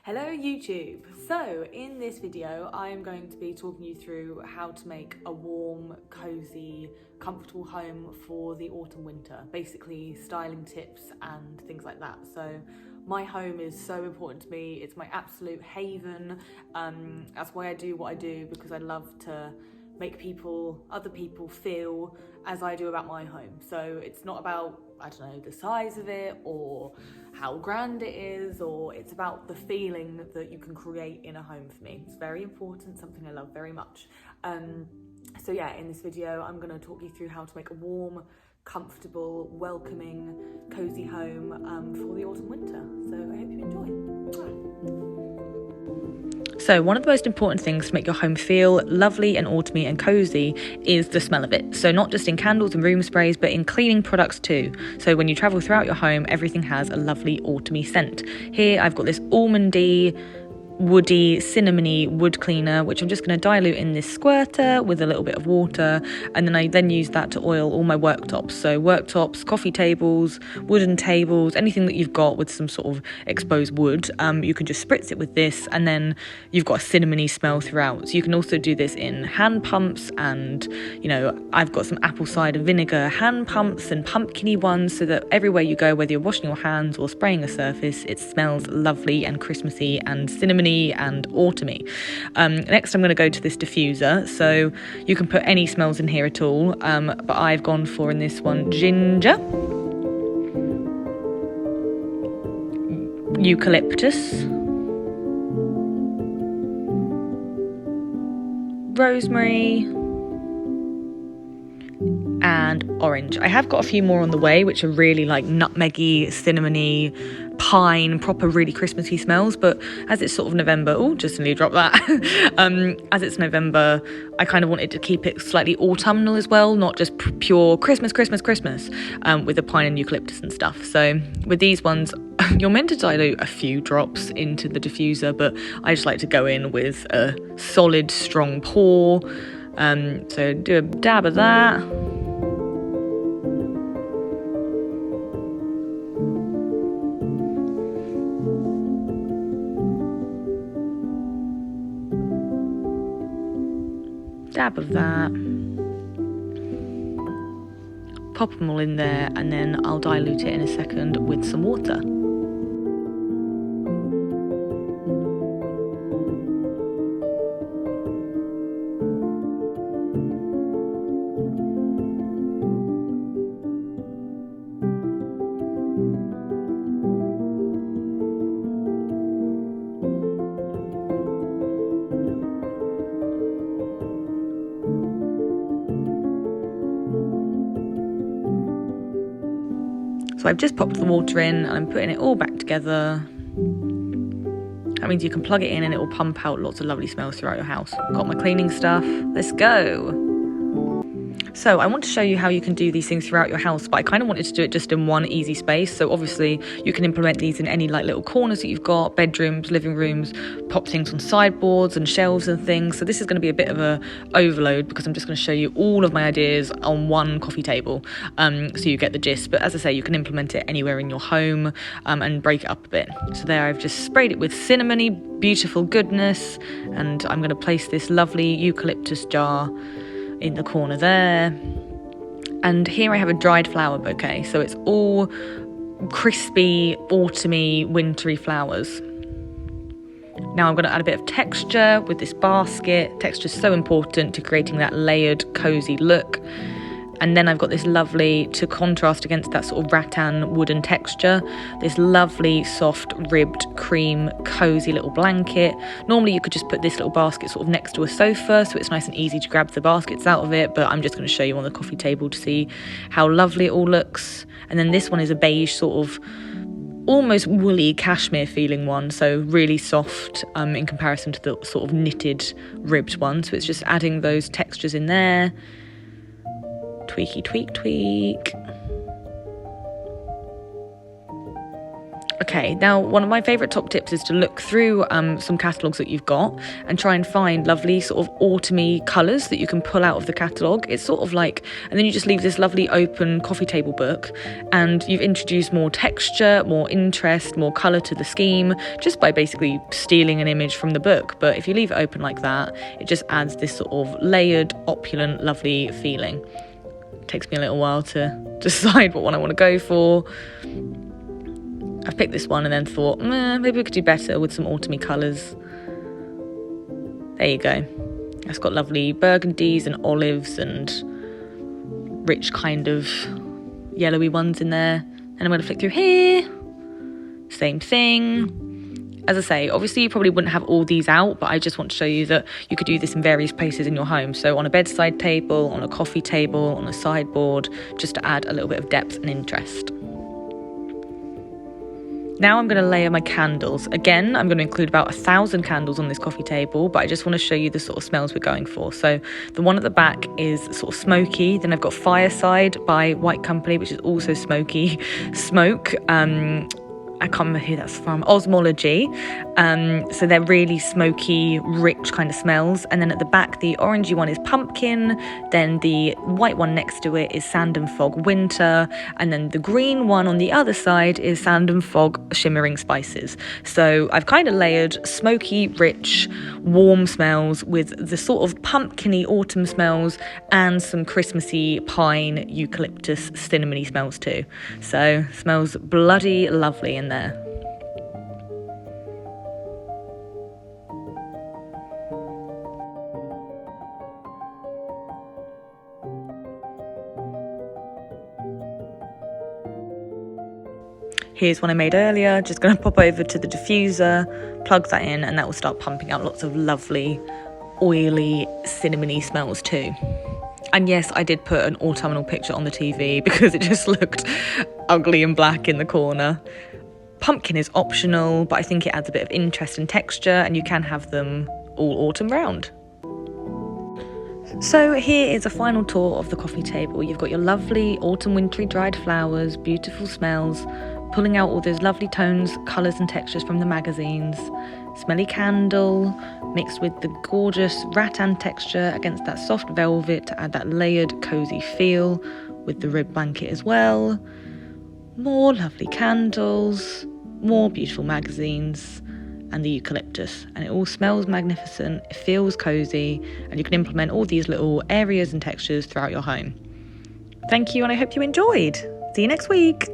Hello YouTube! So in this video I am going to be talking you through how to make a warm, cozy, comfortable home for the autumn winter. Basically styling tips and things like that. So my home is so important to me, it's my absolute haven. That's why I do what I do, because I love to make other people feel as I do about my home. So it's not about, I don't know, the size of it or how grand it is, or it's about the feeling that you can create in a home for me. It's very important, something I love very much. So yeah, in this video I'm going to talk you through how to make a warm, comfortable, welcoming, cozy home for the autumn winter. So I hope you enjoy. So one of the most important things to make your home feel lovely and autumny and cozy is the smell of it. So not just in candles and room sprays, but in cleaning products too. So when you travel throughout your home, everything has a lovely autumny scent. Here I've got this almondy, woody, cinnamony wood cleaner, which I'm just going to dilute in this squirter with a little bit of water, and then I use that to oil all my worktops. So worktops, coffee tables, wooden tables, anything that you've got with some sort of exposed wood, you can just spritz it with this, and then you've got a cinnamony smell throughout. So you can also do this in hand pumps, and I've got some apple cider vinegar hand pumps and pumpkin-y ones, so that everywhere you go, whether you're washing your hands or spraying a surface, it smells lovely and Christmassy and cinnamony and autumny. Next I'm going to go to this diffuser, so you can put any smells in here at all, but I've gone for, in this one, ginger, eucalyptus, rosemary, and orange. I have got a few more on the way which are really like nutmeggy, cinnamony, pine, proper really Christmassy smells, but as it's sort of November, just nearly dropped that. As it's November, I kind of wanted to keep it slightly autumnal as well, not just pure Christmas, with the pine and eucalyptus and stuff. So with these ones, you're meant to dilute a few drops into the diffuser, but I just like to go in with a solid, strong pour. So do a dab of that. Dab of that. Pop them all in there, and then I'll dilute it in a second with some water. So I've just popped the water in and I'm putting it all back together. That means you can plug it in and it will pump out lots of lovely smells throughout your house. Got my cleaning stuff. Let's go. So I want to show you how you can do these things throughout your house, but I kind of wanted to do it just in one easy space. So obviously you can implement these in any like little corners that you've got, bedrooms, living rooms, pop things on sideboards and shelves and things. So this is going to be a bit of a overload because I'm just going to show you all of my ideas on one coffee table, so you get the gist. But as I say, you can implement it anywhere in your home, and break it up a bit. So there I've just sprayed it with cinnamony, beautiful goodness, and I'm going to place this lovely eucalyptus jar in the corner there. And here I have a dried flower bouquet, so it's all crispy, autumny, wintry flowers. Now I'm going to add a bit of texture with this basket. Texture is so important to creating that layered, cozy look. And then I've got this lovely, to contrast against that sort of rattan wooden texture, this lovely soft ribbed cream cozy little blanket. Normally you could just put this little basket sort of next to a sofa, so it's nice and easy to grab the baskets out of it, but I'm just going to show you on the coffee table to see how lovely it all looks. And then this one is a beige sort of almost woolly cashmere feeling one, so really soft in comparison to the sort of knitted ribbed one. So it's just adding those textures in there. Tweaky, tweak, tweak. Okay, now one of my favourite top tips is to look through some catalogues that you've got and try and find lovely sort of autumny colours that you can pull out of the catalogue. It's sort of like, and then you just leave this lovely open coffee table book and you've introduced more texture, more interest, more colour to the scheme just by basically stealing an image from the book. But if you leave it open like that, it just adds this sort of layered, opulent, lovely feeling. It takes me a little while to decide what one I want to go for. I've picked this one and then thought, maybe we could do better with some autumny colours. There you go. It's got lovely burgundies and olives and rich kind of yellowy ones in there. And I'm going to flick through here. Same thing. As I say, obviously you probably wouldn't have all these out, but I just want to show you that you could do this in various places in your home. So on a bedside table, on a coffee table, on a sideboard, just to add a little bit of depth and interest. Now I'm going to layer my candles. Again, I'm going to include about 1,000 candles on this coffee table, but I just want to show you the sort of smells we're going for. So the one at the back is sort of smoky. Then I've got Fireside by White Company, which is also smoky smoke. I can't remember who that's from, Osmology. So they're really smoky, rich kind of smells. And then at the back, the orangey one is Pumpkin. Then the white one next to it is Sand and Fog Winter. And then the green one on the other side is Sand and Fog Shimmering Spices. So I've kind of layered smoky, rich, warm smells with the sort of pumpkin-y autumn smells and some Christmassy pine, eucalyptus, cinnamony smells too. So smells bloody lovely in there. Here's one I made earlier. Just going to pop over to the diffuser, plug that in, and that will start pumping out lots of lovely, oily, cinnamony smells too. And yes, I did put an autumnal picture on the TV because it just looked ugly and black in the corner. Pumpkin is optional, but I think it adds a bit of interest and texture, and you can have them all autumn round. So here is a final tour of the coffee table. You've got your lovely autumn wintry dried flowers, beautiful smells, pulling out all those lovely tones, colours and textures from the magazines. Smelly candle mixed with the gorgeous rattan texture against that soft velvet to add that layered cozy feel with the rib blanket as well. More lovely candles, more beautiful magazines and the eucalyptus, and it all smells magnificent, it feels cozy, and you can implement all these little areas and textures throughout your home. Thank you, and I hope you enjoyed. See you next week.